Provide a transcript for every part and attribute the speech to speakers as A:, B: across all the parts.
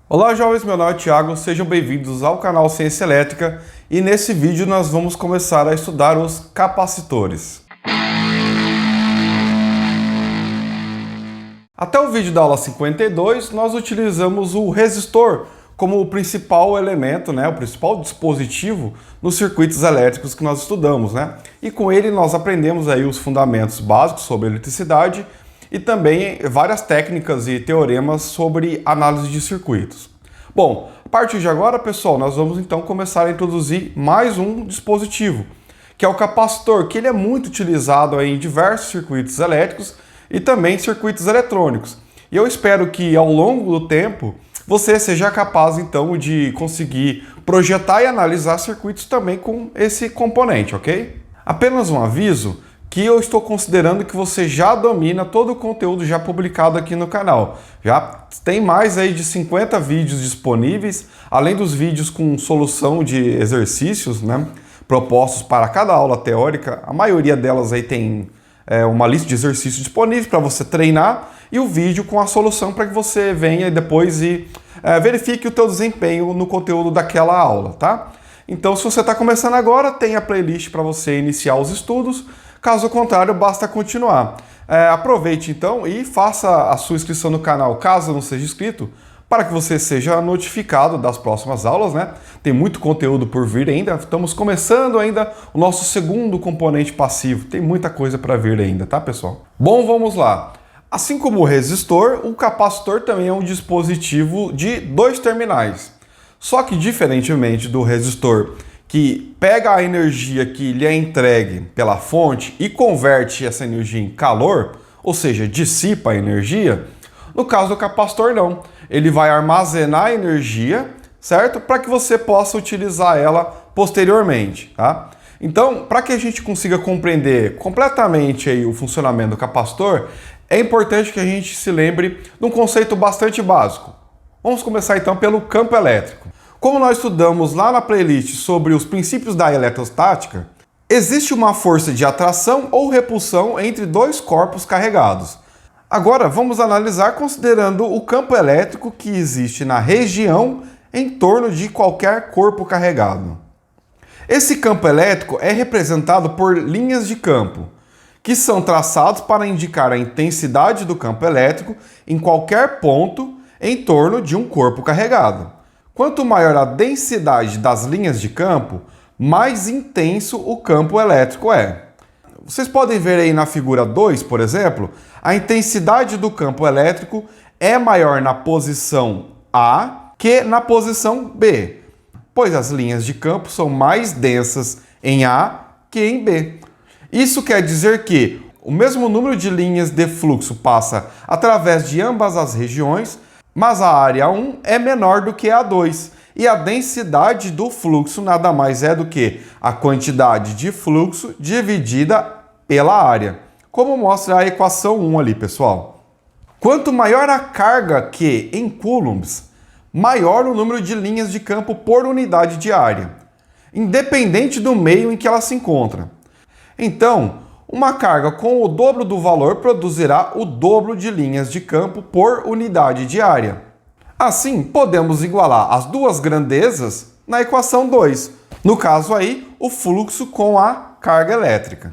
A: Olá jovens, meu nome é Thiago, sejam bem-vindos ao canal Ciência Elétrica e nesse vídeo nós vamos começar a estudar os capacitores. Até o vídeo da aula 52 nós utilizamos o resistor como o principal elemento, o principal dispositivo nos circuitos elétricos que nós estudamos, E com ele nós aprendemos aí os fundamentos básicos sobre eletricidade e também várias técnicas e teoremas sobre análise de circuitos. Bom, a partir de agora, pessoal, nós vamos então começar a introduzir mais um dispositivo, que é o capacitor, que ele é muito utilizado aí em diversos circuitos elétricos e também circuitos eletrônicos. E eu espero que ao longo do tempo você seja capaz então de conseguir projetar e analisar circuitos também com esse componente, ok? Apenas um aviso que eu estou considerando que você já domina todo o conteúdo já publicado aqui no canal. Já tem mais aí de 50 vídeos disponíveis, além dos vídeos com solução de exercícios, propostos para cada aula teórica. A maioria delas aí tem uma lista de exercícios disponíveis para você treinar e o vídeo com a solução para que você venha depois e verifique o teu desempenho no conteúdo daquela aula, tá? Então, se você está começando agora, tem a playlist para você iniciar os estudos. Caso contrário, basta continuar. Aproveite então e faça a sua inscrição no canal, caso não seja inscrito, para que você seja notificado das próximas aulas, Tem muito conteúdo por vir ainda, estamos começando ainda o nosso segundo componente passivo, tem muita coisa para vir ainda, tá, pessoal? Bom, vamos lá. Assim como o resistor, o capacitor também é um dispositivo de dois terminais. Só que, diferentemente do resistor, que pega a energia que lhe é entregue pela fonte e converte essa energia em calor, ou seja, dissipa a energia, no caso do capacitor não. Ele vai armazenar a energia, certo? Para que você possa utilizar ela posteriormente, tá? Então, para que a gente consiga compreender completamente aí o funcionamento do capacitor, é importante que a gente se lembre de um conceito bastante básico. Vamos começar então pelo campo elétrico. Como nós estudamos lá na playlist sobre os princípios da eletrostática, existe uma força de atração ou repulsão entre dois corpos carregados. Agora vamos analisar considerando o campo elétrico que existe na região em torno de qualquer corpo carregado. Esse campo elétrico é representado por linhas de campo, que são traçados para indicar a intensidade do campo elétrico em qualquer ponto em torno de um corpo carregado. Quanto maior a densidade das linhas de campo, mais intenso o campo elétrico é. Vocês podem ver aí na figura 2, por exemplo, a intensidade do campo elétrico é maior na posição A que na posição B, pois as linhas de campo são mais densas em A que em B. Isso quer dizer que o mesmo número de linhas de fluxo passa através de ambas as regiões, mas a área 1 é menor do que a 2, e a densidade do fluxo nada mais é do que a quantidade de fluxo dividida pela área, como mostra a equação 1 ali, pessoal. Quanto maior a carga Q em coulombs, maior o número de linhas de campo por unidade de área, independente do meio em que ela se encontra. Então, uma carga com o dobro do valor produzirá o dobro de linhas de campo por unidade de área. Assim, podemos igualar as duas grandezas na equação 2, no caso aí, o fluxo com a carga elétrica.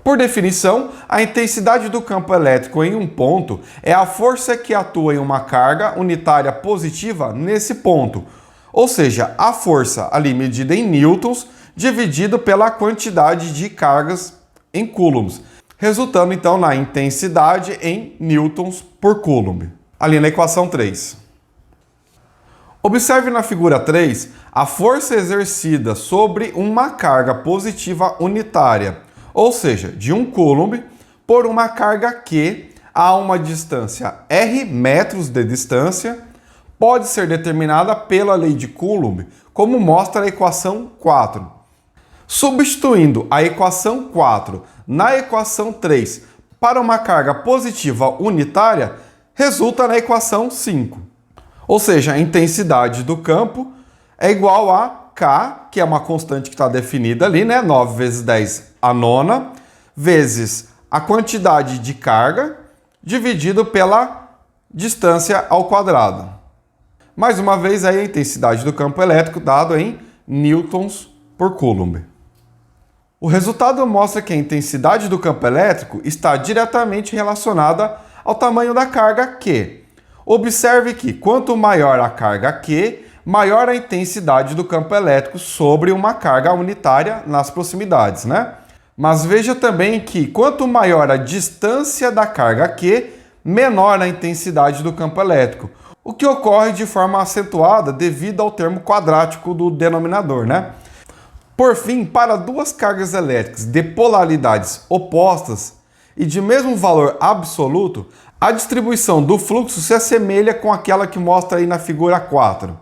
A: Por definição, a intensidade do campo elétrico em um ponto é a força que atua em uma carga unitária positiva nesse ponto, ou seja, a força ali medida em newtons dividido pela quantidade de cargas em coulombs, resultando então na intensidade em newtons por coulomb, ali na equação 3. Observe na figura 3 a força exercida sobre uma carga positiva unitária, ou seja, de 1 coulomb por uma carga Q a uma distância R metros de distância, pode ser determinada pela lei de Coulomb, como mostra a equação 4. Substituindo a equação 4 na equação 3 para uma carga positiva unitária, resulta na equação 5. Ou seja, a intensidade do campo é igual a K, que é uma constante que está definida ali, 9 vezes 10 a nona, vezes a quantidade de carga, dividido pela distância ao quadrado. Mais uma vez aí a intensidade do campo elétrico dado em newtons por coulomb. O resultado mostra que a intensidade do campo elétrico está diretamente relacionada ao tamanho da carga Q. Observe que quanto maior a carga Q, maior a intensidade do campo elétrico sobre uma carga unitária nas proximidades, né? Mas veja também que quanto maior a distância da carga Q, menor a intensidade do campo elétrico, o que ocorre de forma acentuada devido ao termo quadrático do denominador, né? Por fim, para duas cargas elétricas de polaridades opostas e de mesmo valor absoluto, a distribuição do fluxo se assemelha com aquela que mostra aí na figura 4.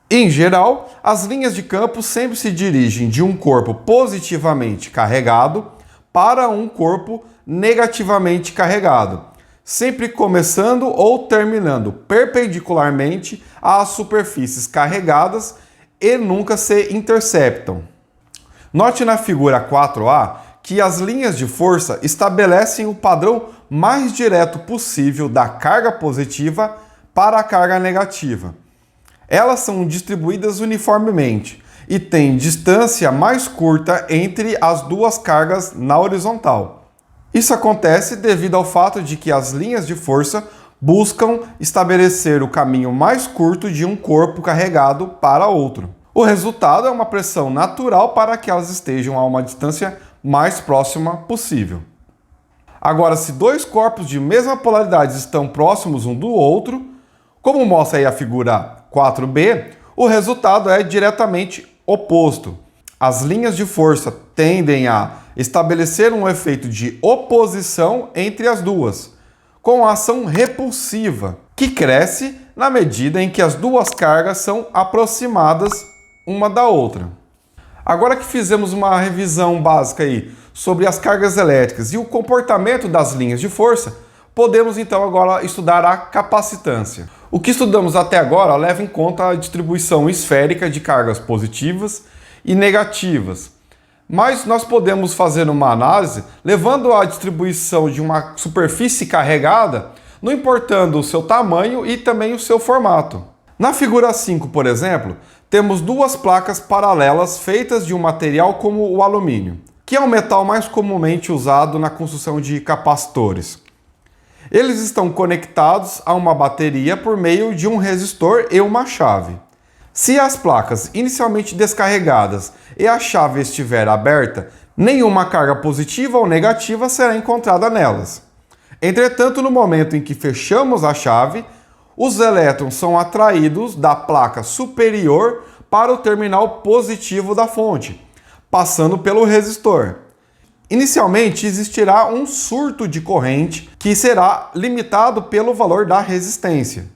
A: Em geral, as linhas de campo sempre se dirigem de um corpo positivamente carregado para um corpo negativamente carregado, sempre começando ou terminando perpendicularmente às superfícies carregadas e nunca se interceptam. Note na figura 4A que as linhas de força estabelecem o padrão mais direto possível da carga positiva para a carga negativa. Elas são distribuídas uniformemente e têm distância mais curta entre as duas cargas na horizontal. Isso acontece devido ao fato de que as linhas de força buscam estabelecer o caminho mais curto de um corpo carregado para outro. O resultado é uma pressão natural para que elas estejam a uma distância mais próxima possível. Agora, se dois corpos de mesma polaridade estão próximos um do outro, como mostra aí a figura 4b, o resultado é diretamente oposto. As linhas de força tendem a estabelecer um efeito de oposição entre as duas, com a ação repulsiva, que cresce na medida em que as duas cargas são aproximadas uma da outra. Agora que fizemos uma revisão básica aí sobre as cargas elétricas e o comportamento das linhas de força, podemos então agora estudar a capacitância. O que estudamos até agora leva em conta a distribuição esférica de cargas positivas e negativas. Mas nós podemos fazer uma análise levando a distribuição de uma superfície carregada, não importando o seu tamanho e também o seu formato. Na figura 5, por exemplo, temos duas placas paralelas feitas de um material como o alumínio, que é o metal mais comumente usado na construção de capacitores. Eles estão conectados a uma bateria por meio de um resistor e uma chave. Se as placas inicialmente descarregadas e a chave estiver aberta, nenhuma carga positiva ou negativa será encontrada nelas. Entretanto, no momento em que fechamos a chave, os elétrons são atraídos da placa superior para o terminal positivo da fonte, passando pelo resistor. Inicialmente existirá um surto de corrente que será limitado pelo valor da resistência.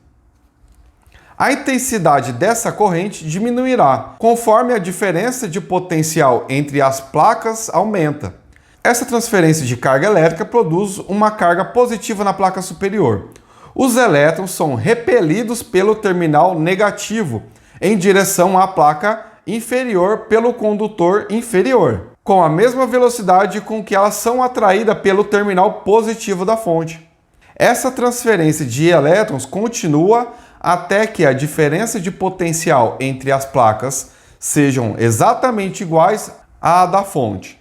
A: A intensidade dessa corrente diminuirá conforme a diferença de potencial entre as placas aumenta. Essa transferência de carga elétrica produz uma carga positiva na placa superior. Os elétrons são repelidos pelo terminal negativo em direção à placa inferior pelo condutor inferior, com a mesma velocidade com que elas são atraídas pelo terminal positivo da fonte. Essa transferência de elétrons continua até que a diferença de potencial entre as placas sejam exatamente iguais à da fonte.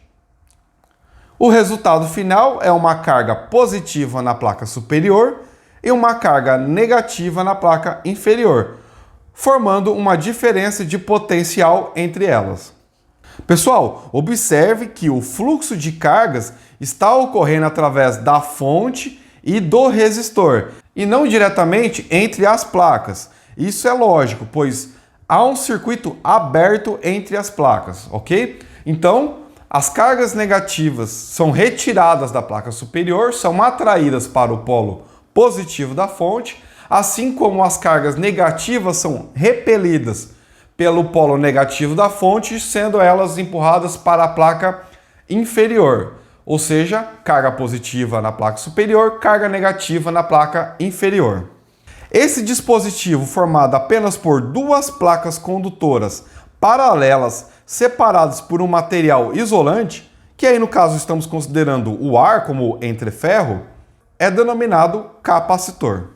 A: O resultado final é uma carga positiva na placa superior e uma carga negativa na placa inferior, formando uma diferença de potencial entre elas. Pessoal, observe que o fluxo de cargas está ocorrendo através da fonte e do resistor, e não diretamente entre as placas. Isso é lógico, pois há um circuito aberto entre as placas, ok? Então, as cargas negativas são retiradas da placa superior, são atraídas para o polo positivo da fonte, assim como as cargas negativas são repelidas pelo polo negativo da fonte, sendo elas empurradas para a placa inferior, ou seja, carga positiva na placa superior, carga negativa na placa inferior. Esse dispositivo, formado apenas por duas placas condutoras paralelas, separadas por um material isolante, que aí no caso estamos considerando o ar como entreferro, é denominado capacitor.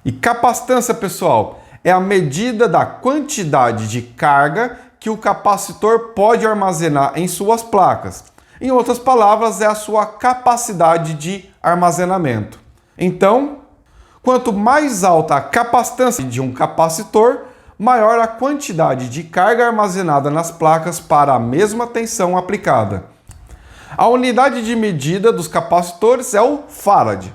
A: E capacitância, pessoal, é a medida da quantidade de carga que o capacitor pode armazenar em suas placas. Em outras palavras, é a sua capacidade de armazenamento. Então, quanto mais alta a capacitância de um capacitor, maior a quantidade de carga armazenada nas placas para a mesma tensão aplicada. A unidade de medida dos capacitores é o farad,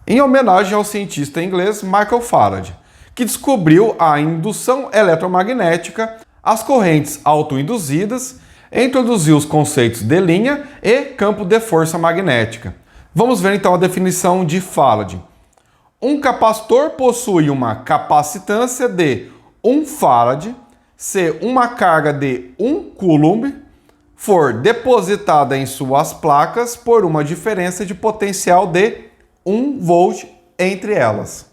A: em homenagem ao cientista inglês Michael Faraday, que descobriu a indução eletromagnética, as correntes autoinduzidas, introduziu os conceitos de linha e campo de força magnética. Vamos ver então a definição de Faraday. Um capacitor possui uma capacitância de 1 farad se uma carga de 1 coulomb for depositada em suas placas por uma diferença de potencial de 1 volt entre elas.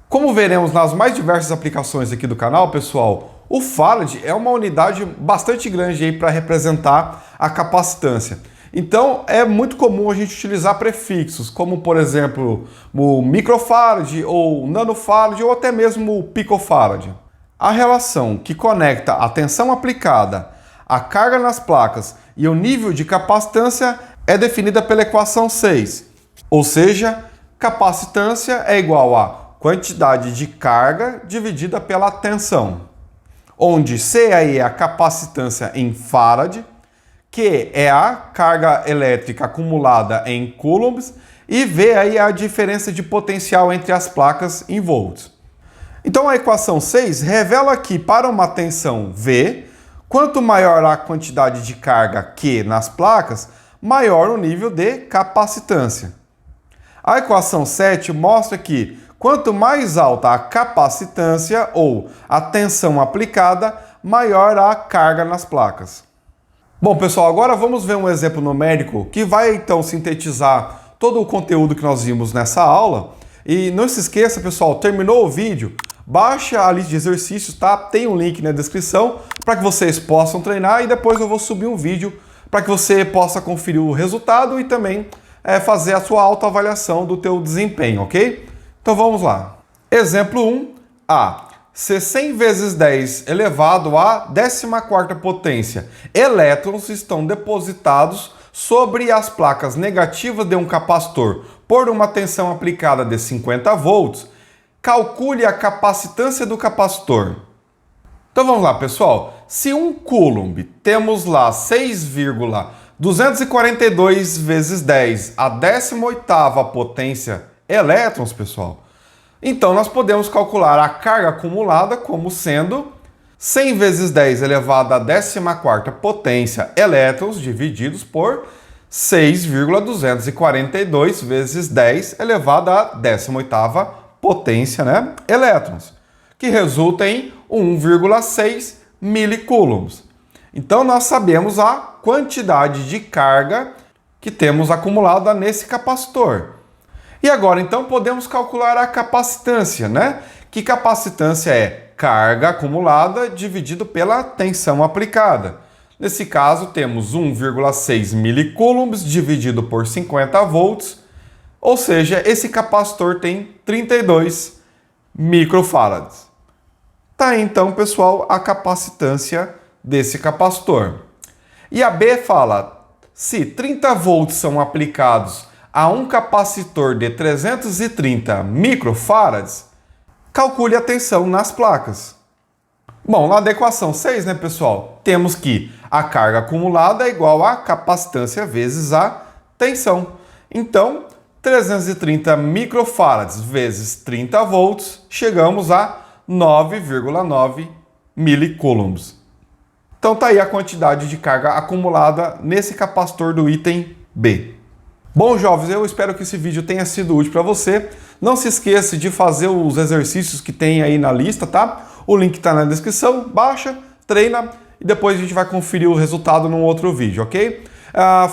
A: Como veremos nas mais diversas aplicações aqui do canal, pessoal, o farad é uma unidade bastante grande aí para representar a capacitância. Então é muito comum a gente utilizar prefixos, como por exemplo o microfarad ou nanofarad ou até mesmo o picofarad. A relação que conecta a tensão aplicada, a carga nas placas e o nível de capacitância é definida pela equação 6, ou seja, capacitância é igual a quantidade de carga dividida pela tensão, onde C aí é a capacitância em farad, Q é a carga elétrica acumulada em coulombs e V aí é a diferença de potencial entre as placas em volts. Então a equação 6 revela que para uma tensão V, quanto maior a quantidade de carga Q nas placas, maior o nível de capacitância. A equação 7 mostra que quanto mais alta a capacitância ou a tensão aplicada, maior a carga nas placas. Bom, pessoal, agora vamos ver um exemplo numérico que vai então sintetizar todo o conteúdo que nós vimos nessa aula. E não se esqueça, pessoal, terminou o vídeo, baixa a lista de exercícios, tá? Tem um link na descrição para que vocês possam treinar e depois eu vou subir um vídeo para que você possa conferir o resultado e também fazer a sua autoavaliação do teu desempenho, ok? Então vamos lá. Exemplo 1. Se 100 vezes 10 elevado à 14ª potência elétrons estão depositados sobre as placas negativas de um capacitor por uma tensão aplicada de 50 volts, calcule a capacitância do capacitor. Então vamos lá, pessoal. Se 1 coulomb temos lá 6,242 vezes 10 à 18ª potência elétrons, pessoal, então nós podemos calcular a carga acumulada como sendo 100 vezes 10 elevado à 14ª potência elétrons divididos por 6,242 vezes 10 elevado à 18ª potência, elétrons, que resulta em 1,6 milicoulombs. Então nós sabemos a quantidade de carga que temos acumulada nesse capacitor. E agora, então, podemos calcular a capacitância, Que capacitância é carga acumulada dividido pela tensão aplicada. Nesse caso, temos 1,6 milicoulombs dividido por 50 volts, ou seja, esse capacitor tem 32 microfarads. Tá aí, então, pessoal, a capacitância desse capacitor. E a B fala, se 30 volts são aplicados a um capacitor de 330 microfarads, calcule a tensão nas placas. Bom, lá da equação 6, pessoal, temos que a carga acumulada é igual a capacitância vezes a tensão. Então, 330 microfarads vezes 30 volts, chegamos a 9,9 milicoulombs. Então tá aí a quantidade de carga acumulada nesse capacitor do item B. Bom, jovens, eu espero que esse vídeo tenha sido útil para você. Não se esqueça de fazer os exercícios que tem aí na lista, tá? O link está na descrição, baixa, treina e depois a gente vai conferir o resultado num outro vídeo, ok?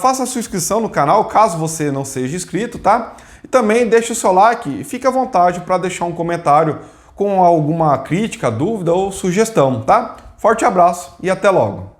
A: Faça a sua inscrição no canal, caso você não seja inscrito, tá? E também deixe o seu like e fique à vontade para deixar um comentário com alguma crítica, dúvida ou sugestão, tá? Forte abraço e até logo!